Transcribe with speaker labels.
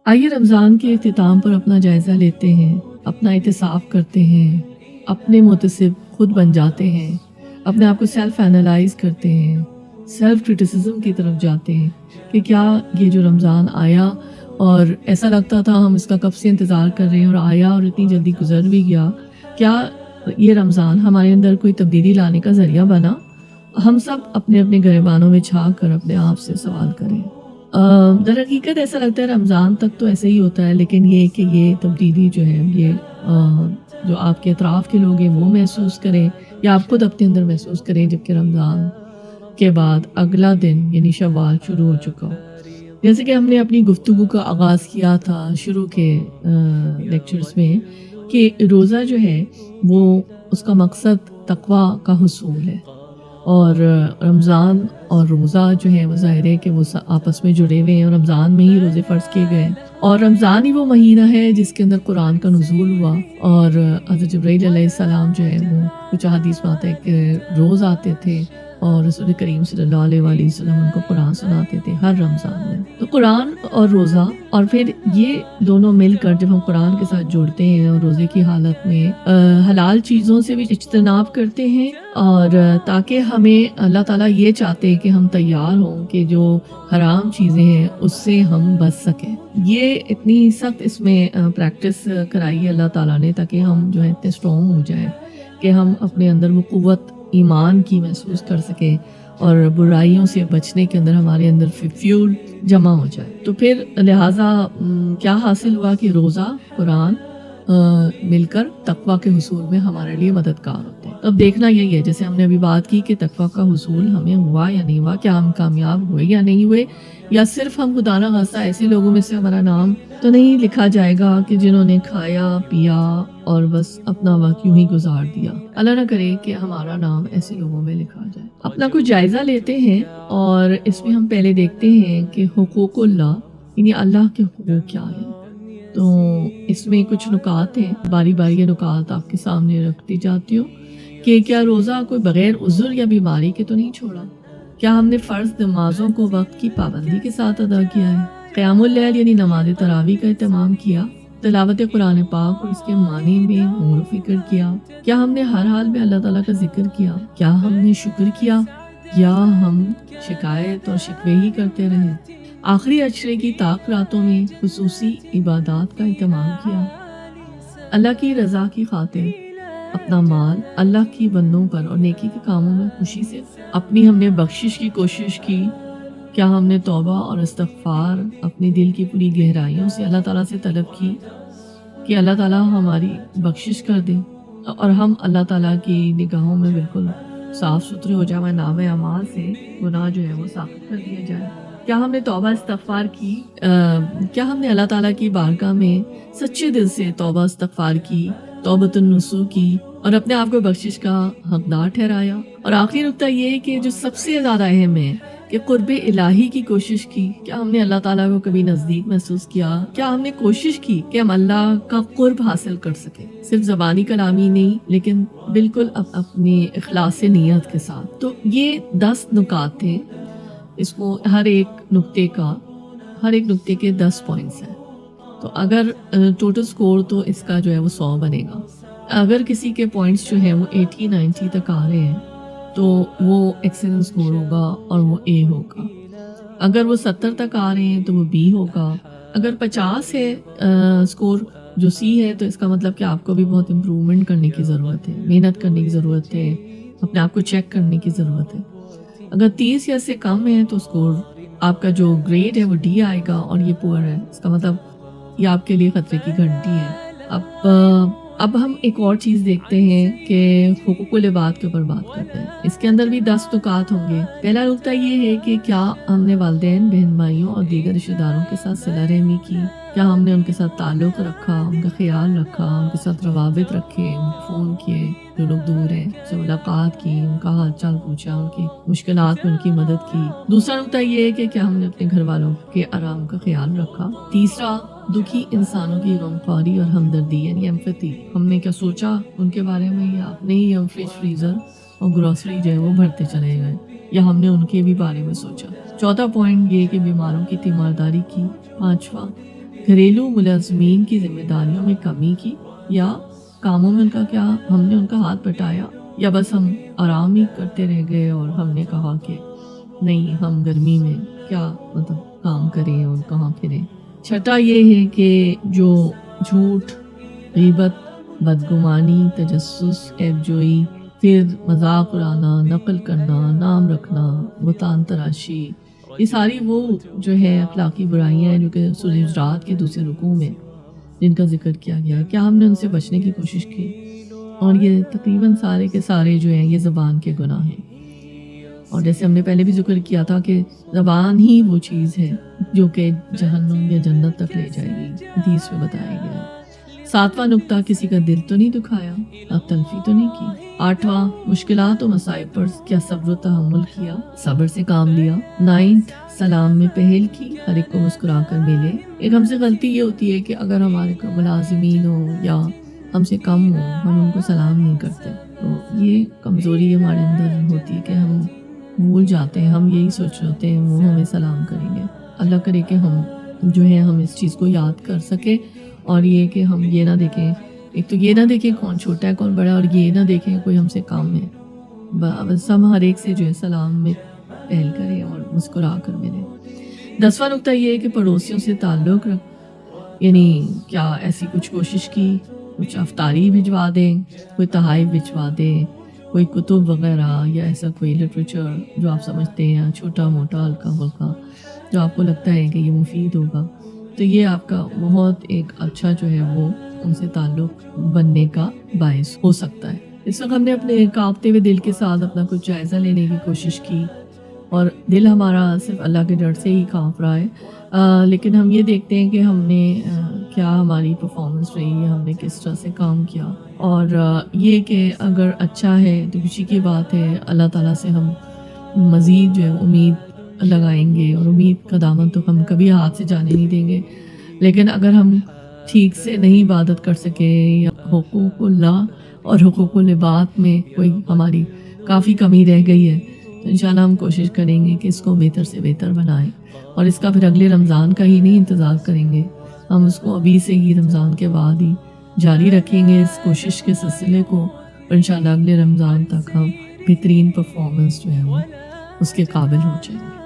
Speaker 1: آئیے رمضان کے اختتام پر اپنا جائزہ لیتے ہیں، اپنا احتساب کرتے ہیں، اپنے محتسب خود بن جاتے ہیں، اپنے آپ کو سیلف اینالائز کرتے ہیں، سیلف کرٹیسزم کی طرف جاتے ہیں کہ کیا یہ جو رمضان آیا اور ایسا لگتا تھا ہم اس کا کب سے انتظار کر رہے ہیں اور آیا اور اتنی جلدی گزر بھی گیا، کیا یہ رمضان ہمارے اندر کوئی تبدیلی لانے کا ذریعہ بنا؟ ہم سب اپنے اپنے گریبانوں میں جھانک کر اپنے آپ سے سوال کریں۔ در حقیقت ایسا لگتا ہے رمضان تک تو ایسے ہی ہوتا ہے، لیکن یہ کہ یہ تبدیلی جو ہے یہ جو آپ کے اطراف کے لوگ ہیں وہ محسوس کریں یا آپ خود اپنے اندر محسوس کریں جبکہ رمضان کے بعد اگلا دن یعنی شوال شروع ہو چکا ہو۔ جیسے کہ ہم نے اپنی گفتگو کا آغاز کیا تھا شروع کے لیکچرز میں کہ روزہ جو ہے وہ اس کا مقصد تقویٰ کا حصول ہے، اور رمضان اور روزہ جو ہے وہ ظاہر ہے کہ وہ آپس میں جڑے ہوئے ہیں، اور رمضان میں ہی روزے فرض کیے گئے ہیں، اور رمضان ہی وہ مہینہ ہے جس کے اندر قرآن کا نزول ہوا، اور حضرت جبرائیل علیہ السلام جو ہے وہ کچھ حدیث میں آتا ہے کہ روز آتے تھے اور رسول کریم صلی اللہ علیہ وآلہ وسلم ان کو قرآن سناتے تھے ہر رمضان میں۔ تو قرآن اور روزہ، اور پھر یہ دونوں مل کر جب ہم قرآن کے ساتھ جڑتے ہیں اور روزے کی حالت میں حلال چیزوں سے بھی اجتناب کرتے ہیں، اور تاکہ ہمیں اللہ تعالیٰ یہ چاہتے ہیں کہ ہم تیار ہوں کہ جو حرام چیزیں ہیں اس سے ہم بچ سکیں۔ یہ اتنی سخت اس میں پریکٹس کرائی ہے اللہ تعالیٰ نے تاکہ ہم جو ہے اتنے اسٹرانگ ہو جائیں کہ ہم اپنے اندر وہ قوت ایمان کی محسوس کر سکیں اور برائیوں سے بچنے کے اندر ہمارے اندر فیول جمع ہو جائے۔ تو پھر لہٰذا کیا حاصل ہوا کہ روزہ قرآن مل کر تقویٰ کے حصول میں ہمارے لیے مددگار ہوتے ہیں۔ اب دیکھنا یہی ہے، جیسے ہم نے ابھی بات کی کہ تقویٰ کا حصول ہمیں ہوا یا نہیں ہوا، کیا ہم کامیاب ہوئے یا نہیں ہوئے، یا صرف ہم خدا نہ خواستہ ایسے لوگوں میں سے ہمارا نام تو نہیں لکھا جائے گا کہ جنہوں نے کھایا پیا اور بس اپنا وقت یوں ہی گزار دیا۔ اللہ نہ کرے کہ ہمارا نام ایسے لوگوں میں لکھا جائے۔ اپنا کچھ جائزہ لیتے ہیں اور اس میں ہم پہلے دیکھتے ہیں کہ حقوق اللہ یعنی اللہ کے حقوق کیا ہیں۔ تو اس میں کچھ نکات ہیں، باری باری یہ نکات آپ کے سامنے رکھتی جاتی ہوں کہ کیا روزہ کوئی بغیر عذر یا بیماری کے تو نہیں چھوڑا؟ کیا ہم نے فرض نمازوں کو وقت کی پابندی کے ساتھ ادا کیا ہے؟ قیام اللیل یعنی نماز تراویح کا اہتمام کیا؟ تلاوت قرآن پاک اور اس کے معنی میں غور و فکر کیا؟ کیا ہم نے ہر حال میں اللہ تعالیٰ کا ذکر کیا؟ کیا ہم نے شکر کیا یا ہم شکایت اور شکوے ہی کرتے رہے؟ آخری عشرے کی طاق راتوں میں خصوصی عبادات کا اہتمام کیا؟ اللہ کی رضا کی خاطر اپنا مال اللہ کی بندوں پر اور نیکی کے کاموں میں خوشی سے اپنی ہم نے بخشش کی کوشش کی؟ کیا ہم نے توبہ اور استغفار اپنے دل کی پوری گہرائیوں سے اللہ تعالیٰ سے طلب کی کہ اللہ تعالیٰ ہماری بخشش کر دے اور ہم اللہ تعالیٰ کی نگاہوں میں بالکل صاف ستھرے ہو جائیں، نام اعمال سے گناہ جو ہے وہ ثابت کر دیا جائے؟ کیا ہم نے توبہ استغفار کی؟ کیا ہم نے اللہ تعالیٰ کی بارگاہ میں سچے دل سے توبہ استغفار کی، توبۃ النصوح کی اور اپنے آپ کو بخشش کا حقدار ٹھہرایا؟ اور آخری نقطہ یہ ہے کہ جو سب سے زیادہ اہم ہے کہ قرب الہی کی کوشش کی۔ کیا ہم نے اللہ تعالیٰ کو کبھی نزدیک محسوس کیا؟ کیا ہم نے کوشش کی کہ ہم اللہ کا قرب حاصل کر سکیں، صرف زبانی کلامی نہیں لیکن بالکل اپنی اخلاص نیت کے ساتھ؟ تو یہ 10 نکات تھے، اس کو ہر ایک نقطے کے 10 پوائنٹس ہیں۔ تو اگر ٹوٹل سکور تو اس کا جو ہے وہ 100 بنے گا۔ اگر کسی کے پوائنٹس جو ہیں وہ 80-90 تک آ رہے ہیں تو وہ ایکسلنٹ سکور ہوگا اور وہ اے ہوگا۔ اگر وہ 70 تک آ رہے ہیں تو وہ بی ہوگا۔ اگر 50 ہے سکور جو سی ہے تو اس کا مطلب کہ آپ کو بھی بہت امپرومنٹ کرنے کی ضرورت ہے، محنت کرنے کی ضرورت ہے، اپنے آپ کو چیک کرنے کی ضرورت ہے۔ اگر 30 یا سے کم ہے تو سکور آپ کا جو گریڈ ہے وہ ڈی آئے گا اور یہ پور ہے، اس کا مطلب یہ آپ کے لیے خطرے کی گھنٹی ہے۔ اب ہم ایک اور چیز دیکھتے ہیں کہ حقوق العباد کے اوپر بات کرتے ہیں۔ اس کے اندر بھی 10 نکات ہوں گے۔ پہلا نکتہ یہ ہے کہ کیا ہم نے والدین، بہن بھائیوں اور دیگر رشتہ داروں کے ساتھ صلہ رحمی کی؟ کیا ہم نے ان کے ساتھ تعلق رکھا، ان کا خیال رکھا، ان کے ساتھ روابط رکھے، ان کو فون کیے جو لوگ دور ہیں، سے ملاقات کی، ان کا حال چال پوچھا، ان کی مشکلات میں ان کی مدد کی؟ دوسرا نکتہ یہ ہے کہ کیا ہم نے اپنے گھر والوں کے آرام کا خیال رکھا؟ تیسرا، دکھی انسانوں کی غمخواری اور ہمدردی یعنی ایمپیتھی، ہم نے کیا سوچا ان کے بارے میں، یا اپنے ہی ہم فریج فریزر اور گروسری جو ہے وہ بھرتے چلے گئے، یا ہم نے ان کے بھی بارے میں سوچا؟ چوتھا پوائنٹ یہ کہ بیماروں کی تیمارداری کی۔ پانچواں گھریلو ملازمین کی ذمہ داریوں میں کمی کی یا کاموں میں ان کا کیا ہم نے ان کا ہاتھ بٹایا یا بس ہم آرام ہی کرتے رہ گئے اور ہم نے کہا کہ نہیں ہم گرمی میں کیا مطلب کام کریں اور کہاں پھریں۔ چھٹا یہ ہے کہ جو جھوٹ، غیبت، بدگمانی، تجسس، عیب جوئی، پھر مذاق اڑانا، نقل کرنا، نام رکھنا، بہتان تراشی، یہ ساری وہ جو ہے اخلاقی برائیاں ہیں جو کہ سورہ حجرات کے دوسرے رکوع میں جن کا ذکر کیا گیا ہے، کیا ہم نے ان سے بچنے کی کوشش کی؟ اور یہ تقریباً سارے کے سارے جو ہیں یہ زبان کے گناہ ہیں۔ اور جیسے ہم نے پہلے بھی ذکر کیا تھا کہ زبان ہی وہ چیز ہے جو کہ جہنم یا جنت تک لے جائے گی، حدیث میں بتایا گیا ہے۔ 7واں نقطہ، کسی کا دل تو نہیں دکھایا، تلفی تو نہیں کی۔ 8واں، مشکلات و مصائب پر کیا صبر و تحمل کیا، صبر سے کام لیا۔ 9، سلام میں پہل کی، ہر ایک کو مسکرا کر ملے۔ ایک ہم سے غلطی یہ ہوتی ہے کہ اگر ہمارے ملازمین ہو یا ہم سے کم ہو، ہم ان کو سلام نہیں کرتے، تو یہ کمزوری ہمارے اندر ہوتی ہے کہ ہم بھول جاتے ہیں، ہم یہی سوچ رہے ہوتے ہیں وہ ہمیں سلام کریں گے۔ اللہ کرے کہ ہم جو ہے ہم اس چیز کو یاد کر سکیں، اور یہ کہ ہم یہ نہ دیکھیں، ایک تو یہ نہ دیکھیں کون چھوٹا ہے کون بڑا ہے، اور یہ نہ دیکھیں کوئی ہم سے کم ہے، بس ہم ہر ایک سے جو ہے سلام میں پہل کریں اور مسکرا کر ملیں۔ 10واں نقطہ یہ ہے کہ پڑوسیوں سے تعلق رکھ، یعنی کیا ایسی کچھ کوشش کی، کچھ افطاری بھجوا دیں، کوئی تحائف بھجوا دیں، کوئی کتب وغیرہ یا ایسا کوئی لٹریچر جو آپ سمجھتے ہیں چھوٹا موٹا ہلکا پھلکا جو آپ کو لگتا ہے کہ یہ مفید ہوگا، تو یہ آپ کا بہت ایک اچھا جو ہے وہ ان سے تعلق بننے کا باعث ہو سکتا ہے۔ اس وقت ہم نے اپنے کانپتے ہوئے دل کے ساتھ اپنا کچھ جائزہ لینے کی کوشش کی، اور دل ہمارا صرف اللہ کے ڈر سے ہی کانپ رہا ہے، لیکن ہم یہ دیکھتے ہیں کہ ہم نے کیا ہماری پرفارمنس رہی ہے، ہم نے کس طرح سے کام کیا، اور یہ کہ اگر اچھا ہے تو خوشی کی بات ہے، اللہ تعالیٰ سے ہم مزید جو ہے امید لگائیں گے، اور امید کا دامن تو ہم کبھی ہاتھ سے جانے نہیں دیں گے۔ لیکن اگر ہم ٹھیک سے نہیں عبادت کر سکے یا حقوق اللہ اور حقوق العباد میں کوئی ہماری کافی کمی رہ گئی ہے، تو انشاءاللہ ہم کوشش کریں گے کہ اس کو بہتر سے بہتر بنائیں، اور اس کا پھر اگلے رمضان کا ہی نہیں انتظار کریں گے، ہم اس کو ابھی سے ہی رمضان کے بعد ہی جاری رکھیں گے اس کوشش کے سلسلے کو، اور انشاءاللہ اگلے رمضان تک ہم بہترین پرفارمنس جو ہے وہ اس کے قابل ہو جائیں گے۔